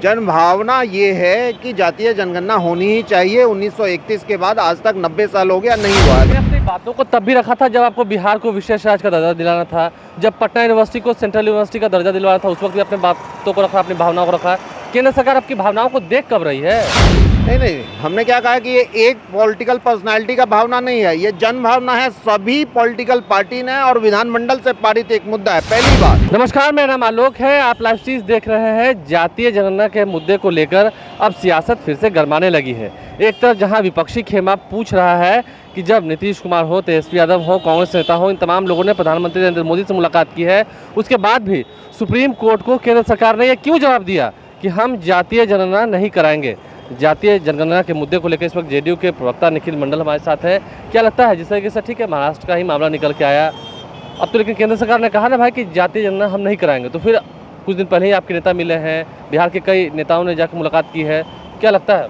जनभावना ये है कि जातीय जनगणना होनी ही चाहिए। 1931 के बाद आज तक 90 साल हो गया, नहीं हुआ। आपने अपनी बातों को तब भी रखा था जब आपको बिहार को विशेष राज्य का दर्जा दिलाना था, जब पटना यूनिवर्सिटी को सेंट्रल यूनिवर्सिटी का दर्जा दिलवाना था, उस वक्त भी अपने बातों को रखा, अपनी भावनाओं को रखा। केंद्र सरकार आपकी भावनाओं को देख कब रही है? नहीं, हमने क्या कहा कि ये एक पॉलिटिकल पर्सनालिटी का भावना नहीं है, ये जन भावना है। सभी पॉलिटिकल पार्टी ने और विधानमंडल से पारित एक मुद्दा है, पहली बात। नमस्कार, मेरा नाम आलोक है, आप लाइव चीज देख रहे हैं। जातीय जनगणना के मुद्दे को लेकर अब सियासत फिर से गरमाने लगी है। एक तरफ जहां विपक्षी खेमा पूछ रहा है कि जब नीतीश कुमार हो, तेजस्वी यादव हो, कांग्रेस नेता हो, इन तमाम लोगों ने प्रधानमंत्री नरेंद्र मोदी से मुलाकात की है, उसके बाद भी सुप्रीम कोर्ट को केंद्र सरकार ने यह क्यों जवाब दिया कि हम जातीय जनगणना नहीं कराएंगे। जातीय जनगणना के मुद्दे को लेकर इस वक्त जेडीयू के प्रवक्ता निखिल मंडल हमारे साथ है। क्या लगता है, जिस तरीके से ठीक है महाराष्ट्र का ही मामला निकल के आया, अब तो लेकिन केंद्र सरकार ने कहा ना भाई कि जातीय जनगणना हम नहीं कराएंगे, तो फिर कुछ दिन पहले ही आपके नेता मिले हैं, बिहार के कई नेताओं ने जाकर मुलाकात की है, क्या लगता है?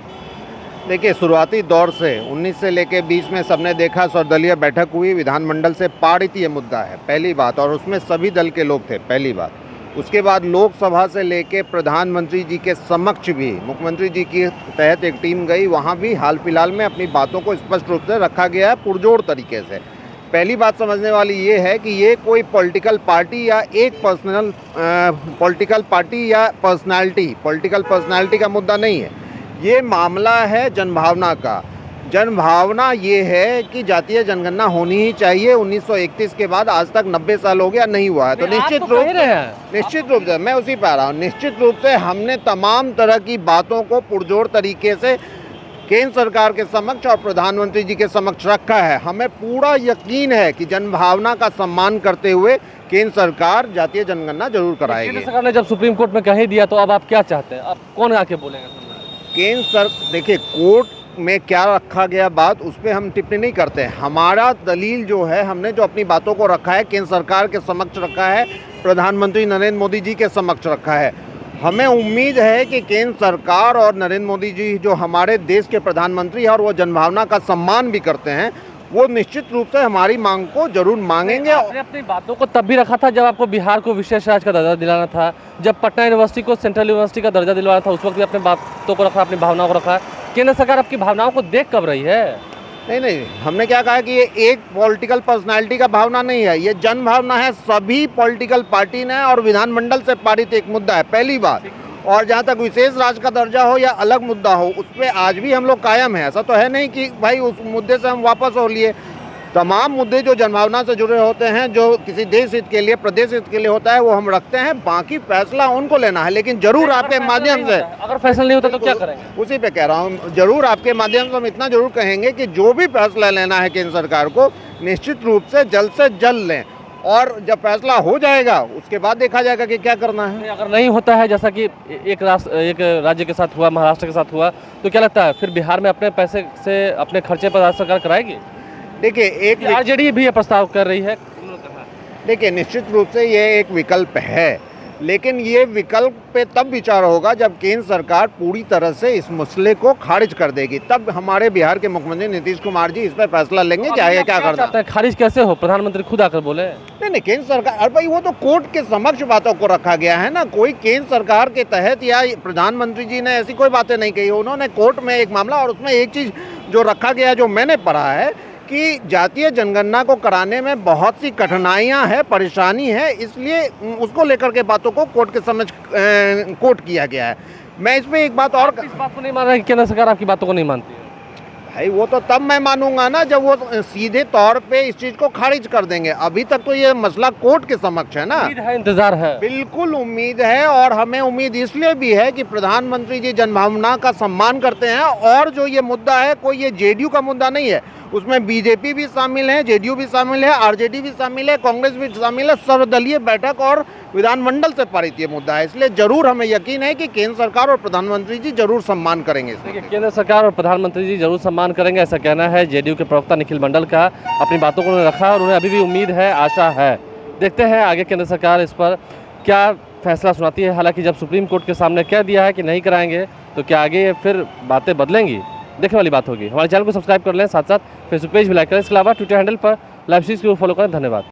देखिए, शुरुआती दौर से 19 से लेकर 20 में सबने देखा, सर्वदलीय बैठक हुई, विधानमंडल से पारित ये मुद्दा है, पहली बात, और उसमें सभी दल के लोग थे, पहली बात। उसके बाद लोकसभा से लेके प्रधानमंत्री जी के समक्ष भी मुख्यमंत्री जी के तहत एक टीम गई, वहाँ भी हाल फिलहाल में अपनी बातों को स्पष्ट रूप से रखा गया है, पुरजोर तरीके से। पहली बात समझने वाली ये है कि ये कोई पॉलिटिकल पार्टी या एक पॉलिटिकल पार्टी या पॉलिटिकल पर्सनालिटी का मुद्दा नहीं है, ये मामला है जनभावना का। जनभावना ये है कि जातीय जनगणना होनी ही चाहिए। 1931 के बाद आज तक 90 साल हो गया, नहीं हुआ है। तो निश्चित रूप से मैं उसी पे आ रहा हूँ। निश्चित रूप से हमने तमाम तरह की बातों को पुरजोर तरीके से केंद्र सरकार के समक्ष और प्रधानमंत्री जी के समक्ष रखा है। हमें पूरा यकीन है कि जनभावना का सम्मान करते हुए केंद्र सरकार जातीय जनगणना जरूर कराएगी। केंद्र सरकार ने जब सुप्रीम कोर्ट में कह ही दिया, तो अब आप क्या चाहते हैं? अब कौन आके बोलेगा? देखिए, कोर्ट में क्या रखा गया बात, उस पर हम टिप्पणी नहीं करते हैं। हमारा दलील जो है, हमने जो अपनी बातों को रखा है, केंद्र सरकार के समक्ष रखा है, प्रधानमंत्री नरेंद्र मोदी जी के समक्ष रखा है। हमें उम्मीद है कि केंद्र सरकार और नरेंद्र मोदी जी जो हमारे देश के प्रधानमंत्री हैं और वो जनभावना का सम्मान भी करते हैं, वो निश्चित रूप से हमारी मांग को जरूर मांगेंगे। आपने अपनी बातों को तब भी रखा था जब आपको बिहार को विशेष राज्य का दर्जा दिलाना था, जब पटना यूनिवर्सिटी को सेंट्रल यूनिवर्सिटी का दर्जा दिलवाना था, उस वक्त भी अपनी बातों को रखा, अपनी भावनाओं को रखा। केंद्र सरकार आपकी भावनाओं को देख कब रही है? नहीं, हमने क्या कहा कि ये एक पॉलिटिकल पर्सनालिटी का भावना नहीं है, ये जन भावना है। सभी पॉलिटिकल पार्टी ने और विधानमंडल से पारित एक मुद्दा है, पहली बात। और जहाँ तक विशेष राज्य का दर्जा हो या अलग मुद्दा हो, उस पर आज भी हम लोग कायम हैं। ऐसा तो है नहीं कि भाई उस मुद्दे से हम वापस हो लिए। तमाम मुद्दे जो जनभावना से जुड़े होते हैं, जो किसी देश हित के लिए, प्रदेश हित के लिए होता है, वो हम रखते हैं। बाकी फैसला उनको लेना है, लेकिन जरूर आपके माध्यम से, अगर फैसला नहीं होता तो क्या करेंगे? उसी पे कह रहा हूँ, जरूर आपके माध्यम से हम इतना जरूर कहेंगे कि जो भी फैसला लेना है केंद्र सरकार को, निश्चित रूप से जल्द लें, और जब फैसला हो जाएगा उसके बाद देखा जाएगा कि क्या करना है। अगर नहीं होता है, जैसा कि एक राज्य के साथ हुआ, महाराष्ट्र के साथ हुआ, तो क्या लगता है फिर बिहार में अपने पैसे से, अपने खर्चे पर राज्य सरकार कराएगी? देखिए, एक आरजेडी भी ये प्रस्ताव कर रही है। देखिए, निश्चित रूप से ये एक विकल्प है, लेकिन ये विकल्प पे तब विचार होगा जब केंद्र सरकार पूरी तरह से इस मसले को खारिज कर देगी, तब हमारे बिहार के मुख्यमंत्री नीतीश कुमार जी इस पर फैसला लेंगे कि आगे क्या करना है। खारिज कैसे हो? प्रधानमंत्री खुद आकर बोले। नहीं, केंद्र सरकार, अरे भाई वो तो कोर्ट के समक्ष बातों को रखा गया है ना। कोई केंद्र सरकार के तहत या प्रधानमंत्री जी ने ऐसी कोई बातें नहीं कही, उन्होंने कोर्ट में एक मामला, और उसमें एक चीज़ जो रखा गया, जो मैंने पढ़ा है कि जातीय जनगणना को कराने में बहुत सी कठिनाइयां हैं, परेशानी है, इसलिए उसको लेकर के बातों को कोर्ट के समझ कोर्ट किया गया है। मैं इसमें एक बात और, इस बात को नहीं मान रहा कि केंद्र सरकार आपकी बातों को नहीं मानती है? भाई वो तो तब मैं मानूंगा ना जब वो सीधे तौर पे इस चीज को खारिज कर देंगे। अभी तक तो ये मसला कोर्ट के समक्ष है ना। उम्मीद है, इंतजार है, बिल्कुल उम्मीद है, और हमें उम्मीद इसलिए भी है कि प्रधानमंत्री जी जनभावना का सम्मान करते हैं। और जो ये मुद्दा है, कोई ये जेडीयू का मुद्दा नहीं है, उसमें बीजेपी भी शामिल है, जेडीयू भी शामिल है, आरजेडी भी शामिल है, कांग्रेस भी शामिल है। सर्वदलीय बैठक और विधानमंडल से पारित ये मुद्दा है, इसलिए जरूर हमें यकीन है कि केंद्र सरकार और प्रधानमंत्री जी जरूर सम्मान करेंगे। देखिए, केंद्र सरकार और प्रधानमंत्री जी जरूर सम्मान करेंगे, ऐसा कहना है जेडीयू के प्रवक्ता निखिल मंडल का। अपनी बातों को उन्होंने रखा और उन्हें अभी भी उम्मीद है, आशा है। देखते हैं आगे केंद्र सरकार इस पर क्या फैसला सुनाती है। हालांकि जब सुप्रीम कोर्ट के सामने कह दिया है कि नहीं कराएंगे, तो क्या आगे फिर बातें बदलेंगी, देखने वाली बात होगी। हमारे चैनल को सब्सक्राइब कर लें, साथ साथ फेसबुक पेज भी लाइक करें। इसके अलावा ट्विटर हैंडल पर लाइव सीरीज को फॉलो करें। धन्यवाद।